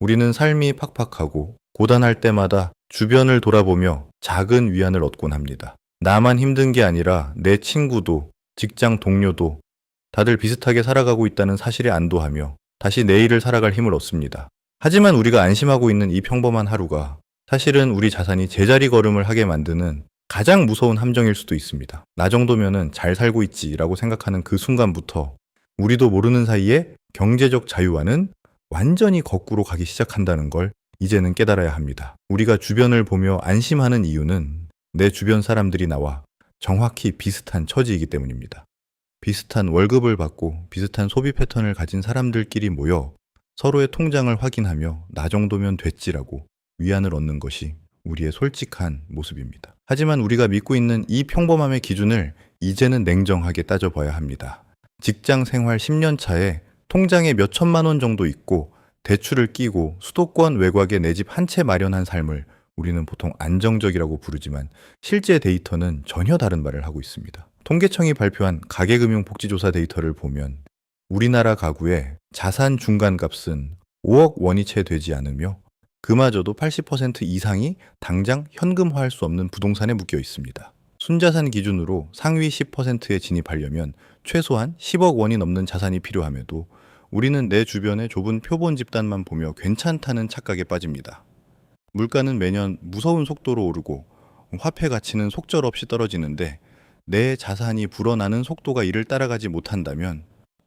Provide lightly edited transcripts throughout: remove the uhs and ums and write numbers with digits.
우리는 삶이 팍팍하고 고단할 때마다 주변을 돌아보며 작은 위안을 얻곤 합니다. 나만 힘든 게 아니라 내 친구도, 직장 동료도 다들 비슷하게 살아가고 있다는 사실에 안도하며 다시 내일을 살아갈 힘을 얻습니다. 하지만 우리가 안심하고 있는 이 평범한 하루가 사실은 우리 자산이 제자리 걸음을 하게 만드는 가장 무서운 함정일 수도 있습니다. 나 정도면은 잘 살고 있지라고 생각하는 그 순간부터 우리도 모르는 사이에 경제적 자유와는 완전히 거꾸로 가기 시작한다는 걸 이제는 깨달아야 합니다. 우리가 주변을 보며 안심하는 이유는 내 주변 사람들이 나와 정확히 비슷한 처지이기 때문입니다. 비슷한 월급을 받고 비슷한 소비 패턴을 가진 사람들끼리 모여 서로의 통장을 확인하며 나 정도면 됐지라고 위안을 얻는 것이 우리의 솔직한 모습입니다. 하지만 우리가 믿고 있는 이 평범함의 기준을 이제는 냉정하게 따져봐야 합니다. 직장 생활 10년 차에 통장에 몇 천만 원 정도 있고 대출을 끼고 수도권 외곽에 내 집 한 채 마련한 삶을 우리는 보통 안정적이라고 부르지만 실제 데이터는 전혀 다른 말을 하고 있습니다. 통계청이 발표한 가계금융복지조사 데이터를 보면 우리나라 가구의 자산 중간값은 5억 원이 채 되지 않으며 그마저도 80% 이상이 당장 현금화할 수 없는 부동산에 묶여 있습니다. 순자산 기준으로 상위 10%에 진입하려면 최소한 10억 원이 넘는 자산이 필요함에도 우리는 내 주변의 좁은 표본 집단만 보며 괜찮다는 착각에 빠집니다. 물가는 매년 무서운 속도로 오르고 화폐 가치는 속절없이 떨어지는데 내 자산이 불어나는 속도가 이를 따라가지 못한다면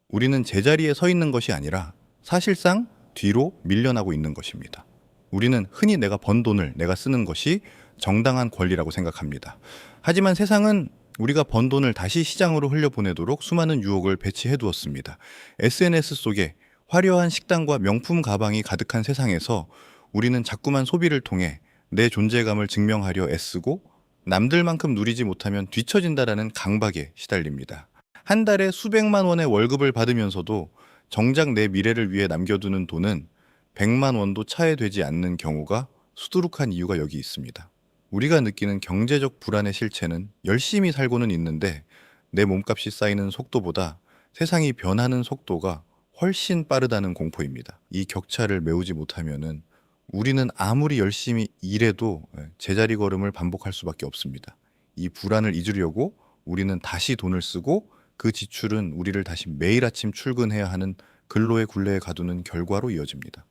우리는 제자리에 서 있는 것이 아니라 사실상 뒤로 밀려나고 있는 것입니다. 우리는 흔히 내가 번 돈을 내가 쓰는 것이 정당한 권리라고 생각합니다. 하지만 세상은 우리가 번 돈을 다시 시장으로 흘려보내도록 수많은 유혹을 배치해 두었습니다. SNS 속에 화려한 식당과 명품 가방이 가득한 세상에서 우리는 자꾸만 소비를 통해 내 존재감을 증명하려 애쓰고 남들만큼 누리지 못하면 뒤처진다라는 강박에 시달립니다. 한 달에 수백만 원의 월급을 받으면서도 정작 내 미래를 위해 남겨두는 돈은 100만 원도 차에 되지 않는 경우가 수두룩한 이유가 여기 있습니다. 우리가 느끼는 경제적 불안의 실체는 열심히 살고는 있는데 내 몸값이 쌓이는 속도보다 세상이 변하는 속도가 훨씬 빠르다는 공포입니다. 이 격차를 메우지 못하면은 우리는 아무리 열심히 일해도 제자리 걸음을 반복할 수밖에 없습니다. 이 불안을 잊으려고 우리는 다시 돈을 쓰고 그 지출은 우리를 다시 매일 아침 출근해야 하는 근로의 굴레에 가두는 결과로 이어집니다.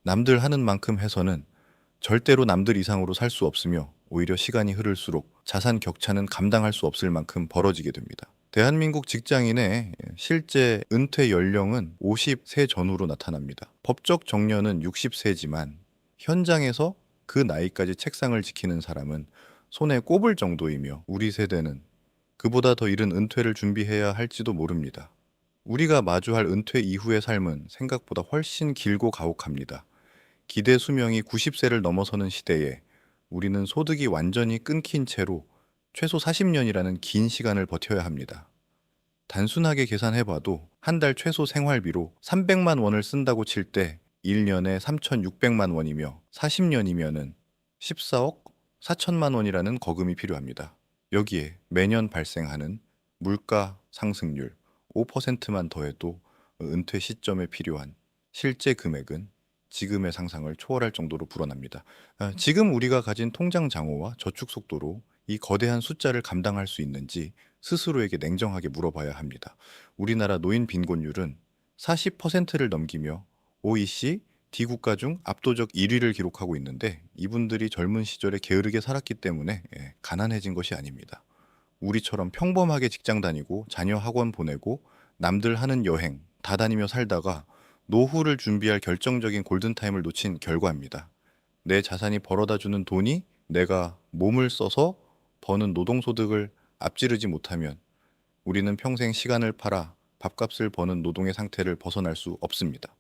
남들 하는 만큼 해서는 절대로 남들 이상으로 살 수 없으며 오히려 시간이 흐를수록 자산 격차는 감당할 수 없을 만큼 벌어지게 됩니다. 대한민국 직장인의 실제 은퇴 연령은 50세 전후로 나타납니다. 법적 정년은 60세지만 현장에서 그 나이까지 책상을 지키는 사람은 손에 꼽을 정도이며 우리 세대는 그보다 더 이른 은퇴를 준비해야 할지도 모릅니다. 우리가 마주할 은퇴 이후의 삶은 생각보다 훨씬 길고 가혹합니다. 기대 수명이 90세를 넘어서는 시대에 우리는 소득이 완전히 끊긴 채로 최소 40년이라는 긴 시간을 버텨야 합니다. 단순하게 계산해봐도 한 달 최소 생활비로 300만 원을 쓴다고 칠 때 1년에 3,600만 원이며 40년이면은 14억 4천만 원이라는 거금이 필요합니다. 여기에 매년 발생하는 물가 상승률 5%만 더해도 은퇴 시점에 필요한 실제 금액은 지금의 상상을 초월할 정도로 불어납니다. 지금 우리가 가진 통장 장호와 저축 속도로 이 거대한 숫자를 감당할 수 있는지 스스로에게 냉정하게 물어봐야 합니다. 우리나라 노인 빈곤율은 40%를 넘기며 OECD 국가 중 압도적 1위를 기록하고 있는데 이분들이 젊은 시절에 게으르게 살았기 때문에 가난해진 것이 아닙니다. 우리처럼 평범하게 직장 다니고 자녀 학원 보내고 남들 하는 여행 다 다니며 살다가 노후를 준비할 결정적인 골든타임을 놓친 결과입니다. 내 자산이 벌어다 주는 돈이 내가 몸을 써서 버는 노동소득을 앞지르지 못하면 우리는 평생 시간을 팔아 밥값을 버는 노동의 상태를 벗어날 수 없습니다.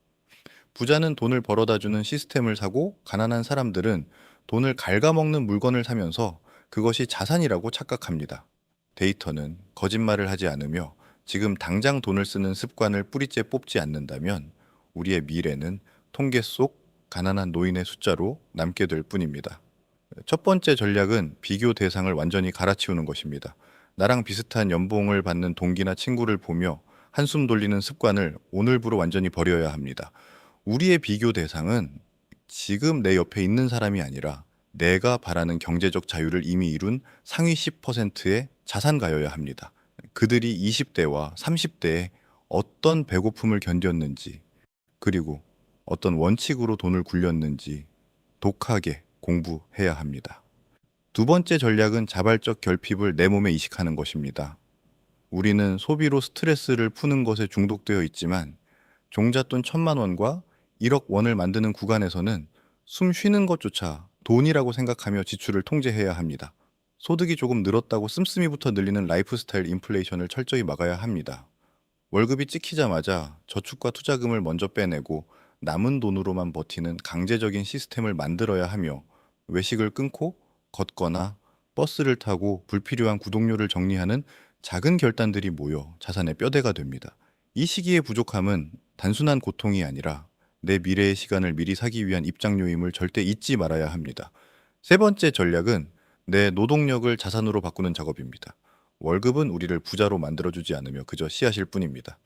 부자는 돈을 벌어다 주는 시스템을 사고 가난한 사람들은 돈을 갉아먹는 물건을 사면서 그것이 자산이라고 착각합니다. 데이터는 거짓말을 하지 않으며 지금 당장 돈을 쓰는 습관을 뿌리째 뽑지 않는다면 우리의 미래는 통계 속 가난한 노인의 숫자로 남게 될 뿐입니다. 첫 번째 전략은 비교 대상을 완전히 갈아치우는 것입니다. 나랑 비슷한 연봉을 받는 동기나 친구를 보며 한숨 돌리는 습관을 오늘부로 완전히 버려야 합니다. 우리의 비교 대상은 지금 내 옆에 있는 사람이 아니라 내가 바라는 경제적 자유를 이미 이룬 상위 10%의 자산가여야 합니다. 그들이 20대와 30대에 어떤 배고픔을 견뎠는지, 그리고 어떤 원칙으로 돈을 굴렸는지 독하게 공부해야 합니다. 두 번째 전략은 자발적 결핍을 내 몸에 이식하는 것입니다. 우리는 소비로 스트레스를 푸는 것에 중독되어 있지만 종잣돈 1,000만 원과 1억 원을 만드는 구간에서는 숨 쉬는 것조차 돈이라고 생각하며 지출을 통제해야 합니다. 소득이 조금 늘었다고 씀씀이부터 늘리는 라이프스타일 인플레이션을 철저히 막아야 합니다. 월급이 찍히자마자 저축과 투자금을 먼저 빼내고 남은 돈으로만 버티는 강제적인 시스템을 만들어야 하며 외식을 끊고 걷거나 버스를 타고 불필요한 구독료를 정리하는 작은 결단들이 모여 자산의 뼈대가 됩니다. 이 시기의 부족함은 단순한 고통이 아니라 내 미래의 시간을 미리 사기 위한 입장료임을 절대 잊지 말아야 합니다. 세 번째 전략은 내 노동력을 자산으로 바꾸는 작업입니다. 월급은 우리를 부자로 만들어주지 않으며 그저 씨앗일 뿐입니다.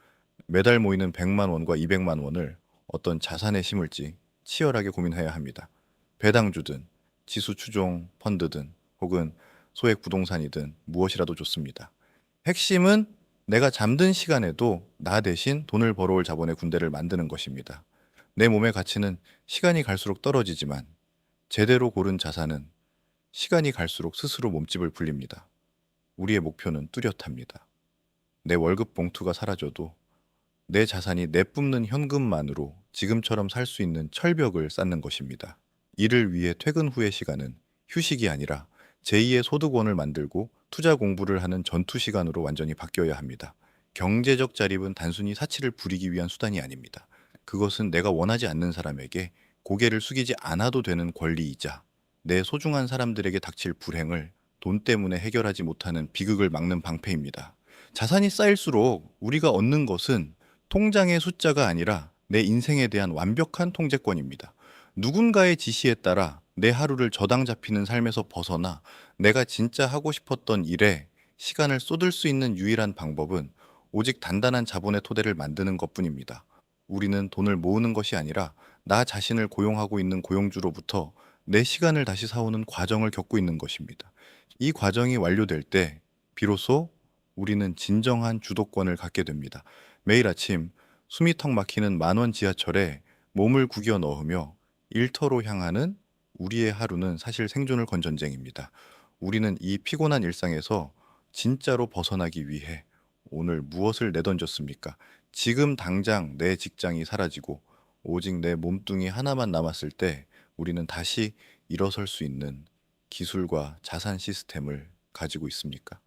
매달 모이는 100만 원과 200만 원을 어떤 자산에 심을지 치열하게 고민해야 합니다. 배당주든 지수 추종 펀드든 혹은 소액 부동산이든 무엇이라도 좋습니다. 핵심은 내가 잠든 시간에도 나 대신 돈을 벌어올 자본의 군대를 만드는 것입니다. 내 몸의 가치는 시간이 갈수록 떨어지지만 제대로 고른 자산은 시간이 갈수록 스스로 몸집을 불립니다. 우리의 목표는 뚜렷합니다. 내 월급 봉투가 사라져도 내 자산이 내뿜는 현금만으로 지금처럼 살 수 있는 철벽을 쌓는 것입니다. 이를 위해 퇴근 후의 시간은 휴식이 아니라 제2의 소득원을 만들고 투자 공부를 하는 전투 시간으로 완전히 바뀌어야 합니다. 경제적 자립은 단순히 사치를 부리기 위한 수단이 아닙니다. 그것은 내가 원하지 않는 사람에게 고개를 숙이지 않아도 되는 권리이자 내 소중한 사람들에게 닥칠 불행을 돈 때문에 해결하지 못하는 비극을 막는 방패입니다. 자산이 쌓일수록 우리가 얻는 것은 통장의 숫자가 아니라 내 인생에 대한 완벽한 통제권입니다. 누군가의 지시에 따라 내 하루를 저당 잡히는 삶에서 벗어나 내가 진짜 하고 싶었던 일에 시간을 쏟을 수 있는 유일한 방법은 오직 단단한 자본의 토대를 만드는 것뿐입니다. 우리는 돈을 모으는 것이 아니라 나 자신을 고용하고 있는 고용주로부터 내 시간을 다시 사오는 과정을 겪고 있는 것입니다. 이 과정이 완료될 때 비로소 우리는 진정한 주도권을 갖게 됩니다. 매일 아침 숨이 턱 막히는 만원 지하철에 몸을 구겨 넣으며 일터로 향하는 우리의 하루는 사실 생존을 건 전쟁입니다. 우리는 이 피곤한 일상에서 진짜로 벗어나기 위해 오늘 무엇을 내던졌습니까? 지금 당장 내 직장이 사라지고 오직 내 몸뚱이 하나만 남았을 때 우리는 다시 일어설 수 있는 기술과 자산 시스템을 가지고 있습니까?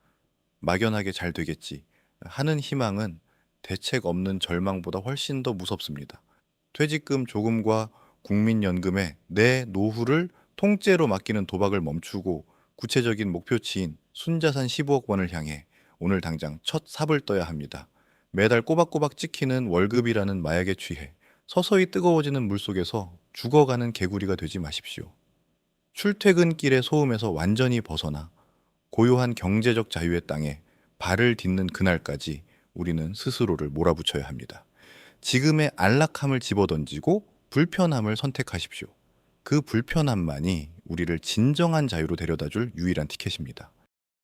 막연하게 잘 되겠지 하는 희망은 대책 없는 절망보다 훨씬 더 무섭습니다. 퇴직금 조금과 국민연금에 내 노후를 통째로 맡기는 도박을 멈추고 구체적인 목표치인 순자산 15억 원을 향해 오늘 당장 첫 삽을 떠야 합니다. 매달 꼬박꼬박 찍히는 월급이라는 마약에 취해 서서히 뜨거워지는 물속에서 죽어가는 개구리가 되지 마십시오. 출퇴근길의 소음에서 완전히 벗어나 고요한 경제적 자유의 땅에 발을 딛는 그날까지 우리는 스스로를 몰아붙여야 합니다. 지금의 안락함을 집어던지고 불편함을 선택하십시오. 그 불편함만이 우리를 진정한 자유로 데려다줄 유일한 티켓입니다.